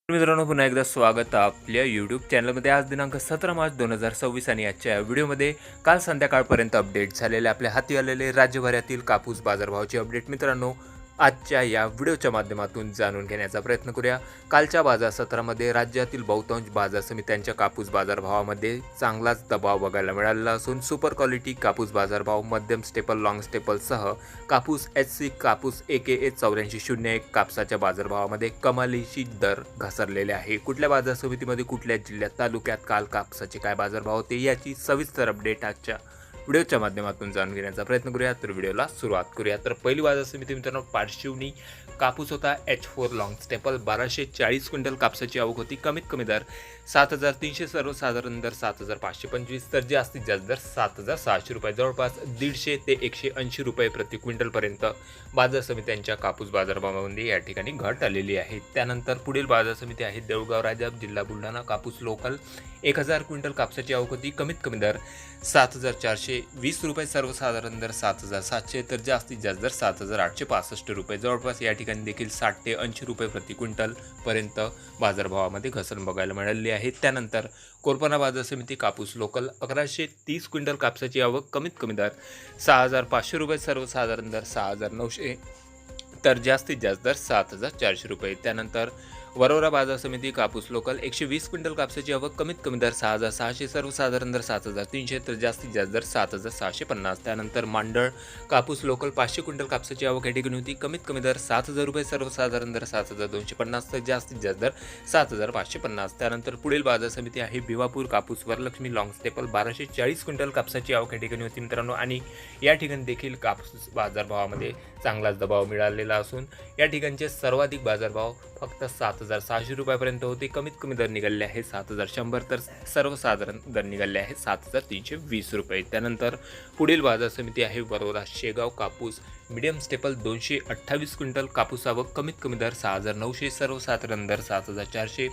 मित्रांनो, पुन्हा एकदा स्वागत आहे आपल्या यूट्यूब चॅनलमध्ये. आज दिनांक 17 मार्च 2026 आणि आजच्या व्हिडिओमध्ये काल संध्याकाळपर्यंत अपडेट झालेले आपल्या हाती आलेले राज्यभरातील कापूस बाजारभावाची अपडेट मित्रांनो आजच्या या व्हिडिओच्या माध्यमातून जाणून घेण्याचा प्रयत्न करूया. कालच्या बाजार सत्रामध्ये राज्यातील बहुतांश बाजार समित्यांच्या कापूस बाजारभावामध्ये चांगलाच दबाव बघायला मिळालेला असून सुपर क्वालिटी कापूस बाजारभाव, मध्यम स्टेपल, लॉंग स्टेपलसह कापूस HC, कापूस AKA 8401 कापसाच्या बाजारभावामध्ये कमालीची दर घसरलेले आहे. कुठल्या बाजार समितीमध्ये, कुठल्या जिल्ह्यात, तालुक्यात काल कापसाचे काय बाजारभाव होते याची सविस्तर अपडेट आजच्या व्हिडिओच्या माध्यमातून जाणून घेण्याचा प्रयत्न करूया. तर व्हिडिओला सुरुवात करूया. तर पहिली बाजार समिती मित्रांनो पारशिवनी कापूस होता. H4 लॉंग स्टेपल 1240 क्विंटल कापसाची आवक होती. कमीत कमी दर 7300, सर्वसाधारण दर 7525, तर जास्तीत जास्त दर 7600 रुपये, जवळपास 150 ते 180 रुपये प्रति क्विंटलपर्यंत बाजार समित्यांच्या कापूस बाजारभावामध्ये या ठिकाणी घट आलेली आहे. त्यानंतर पुढील बाजार समिती आहे देऊळगाव राजा, जिल्हा बुलढाणा. कापूस लोकल 1000 क्विंटल कापसाची आवक होती. कमीत कमी दर 7420 रुपये, सर्वसाधारण दर 7700, तर जास्तीत जास्त दर 7865 रुपये, जवळपास या ठिकाणी देखील 60 ते 80 रुपये प्रति क्विंटल पर्यंत बाजारभावामध्ये घसरण बघायला मिळाली आहे. त्यानंतर कोरपणा बाजार समिती कापूस लोकल 1130 क्विंटल कापसाची आवक. कमीत कमी दर 6500 रुपये, सर्वसाधारण दर 6900, तर जास्तीत जास्त दर 7400 रुपये. त्यानंतर वरोरा बाजार समिती कापूस लोकल 120 क्विंटल कापसाची आवक. कमीत कमी दर 6600, सर्वसाधारण दर 7300, तर जास्तीत जास्त दर 7650. त्यानंतर मांडळ कापूस लोकल 500 क्विंटल कापसाची आवक या ठिकाणी होती. कमीत कमी दर 7000 रुपये, सर्वसाधारण दर 7250, तर जास्तीत जास्त दर 7550. त्यानंतर पुढील बाजार समिती आहे भिवापूर कापूस वरलक्ष्मी लॉंग स्टेपल 1240 क्विंटल कापसाची आवक या ठिकाणी होती मित्रांनो, आणि या ठिकाणी देखील कापूस बाजारभावामध्ये चांगलाच दबाव मिळालेला असून या ठिकाणचे सर्वाधिक बाजारभाव फक्त 7600 रुपयापर्यंत होते. कमीत कमी दर निघाले आहे 7100, तर सर्वसाधारण दर निघाले आहे 7320 रुपये. त्यानंतर पुढील बाजार समिती आहे वरोरा शेगाव कापूस मीडियम स्टेपल 228 क्विंटल कापूस आवक. कमीत कमी दर 6900, सर्वसाधारण दर 7400,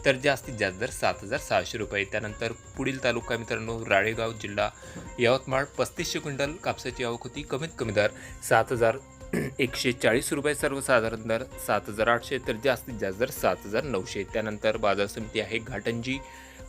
तर जास्तीत जास्त दर 7600 रुपये. त्यानंतर पुढील तालुका मित्रांनो राळेगाव, जिल्हा यवतमाळ 3500 क्विंटल कापसाची आवक होती. कमीत कमी दर 7140 रुपये, सर्वसाधारण दर 7800, तर जास्तीत जास्त दर 7900. त्यानंतर बाजार समिती आहे घाटंजी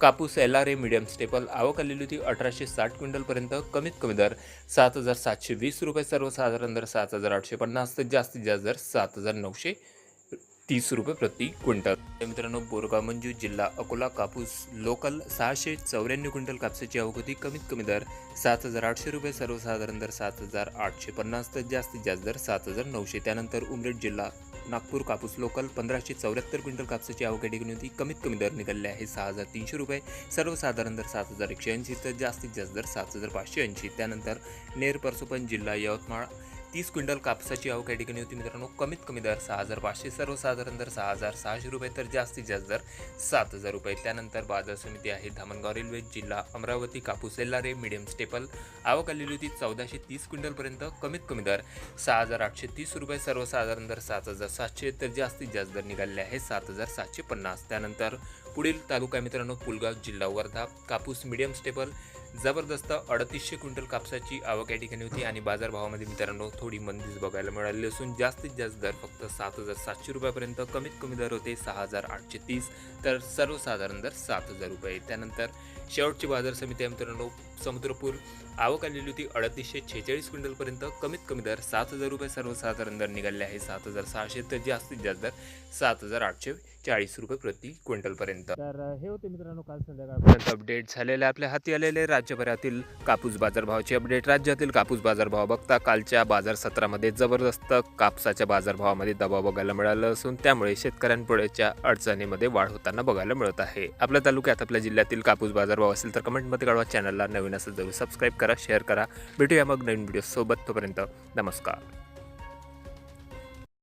कापूस LRA मीडियम स्टेपल आवक आलेली होती 1860 क्विंटलपर्यंत. कमीत कमी दर 7720 रुपये, सर्वसाधारण दर 7850, तर जास्तीत जास्त दर 7930 रुपये प्रति क्विंटल. मित्रांनो बोरगाव मंजू, जिल्हा अकोला कापूस लोकल 694 क्विंटल कापसाची आवक होती. कमीत कमी दर 7800 रुपये, सर्वसाधारण दर 7850, तर जास्तीत जास्त दर 7900. त्यानंतर उमरेड, जिल्हा नागपूर कापूस लोकल 1574 क्विंटल कापसाची आवक या ठिकाणी होती. कमीत कमी दर निघाले आहे 6300 रुपये, सर्वसाधारण दर 7180, तर जास्तीत जास्त दर 7580. त्यानंतर नेर परसोपन, जिल्हा यवतमाळ 30 क्विंटल कापसाची आवक या ठिकाणी होती मित्रांनो. कमीत कमी दर 6500, सर्वसाधारण दर 6600 रुपये, तर जास्तीत जास्त दर 7000 रुपये. त्यानंतर बाजार समिती आहे धामणगाव रेल्वे, जिल्हा अमरावती कापूस LRA मीडियम स्टेपल आवक आलेली होती 1430 क्विंटलपर्यंत. कमीत कमी दर 6830 रुपये, सर्वसाधारण दर 7700, तर जास्तीत जास्त दर निघाले आहे 7750. त्यानंतर पुढील तालुका मित्रांनो पुलगाव, जिल्हा वर्धा कापूस मीडियम स्टेपल जबरदस्त 3800 क्विंटल कापसाची आवक या ठिकाणी होती, आणि बाजारभावामध्ये मित्रांनो थोडी मंदीच बघायला मिळाली असून जास्तीत जास्त दर फक्त 7700 रुपयापर्यंत. कमीत कमी दर होते 6830, तर सर्वसाधारण दर 7000 रुपये. त्यानंतर शेवटची बाजार समिती आहे मित्रांनो समुद्रपूर आवक आलेली होती 3846 क्विंटलपर्यंत. कमीत कमी दर 7000 रुपये, सर्वसाधारण दर निघाले आहे 7600, तर जास्तीत जास्त दर 7840 रुपये प्रति क्विंटलपर्यंत. तर हे होते मित्रांनो काल संध्याकाळपर्यंत अपडेट झालेले आपल्या हाती आलेले राज्यभरातील कापूस बाजारभावाची अपडेट. राज्यातील कापूस बाजारभाव बघता कालच्या बाजार सत्रामध्ये जबरदस्त कापसाच्या बाजारभावामध्ये दबाव बघायला मिळाला असून त्यामुळे शेतकऱ्यांपुढेच्या अडचणीमध्ये वाढ होताना बघायला मिळत आहे. आपल्या तालुक्यात, आपल्या जिल्ह्यातील कापूस बाजारभाव असेल तर कमेंटमध्ये कळवा. चॅनलला नवीन असेल जरूर सबस्क्राईब करा, शेअर करा. भेटूया मग नवीन व्हिडिओ सोबत. तोपर्यंत नमस्कार.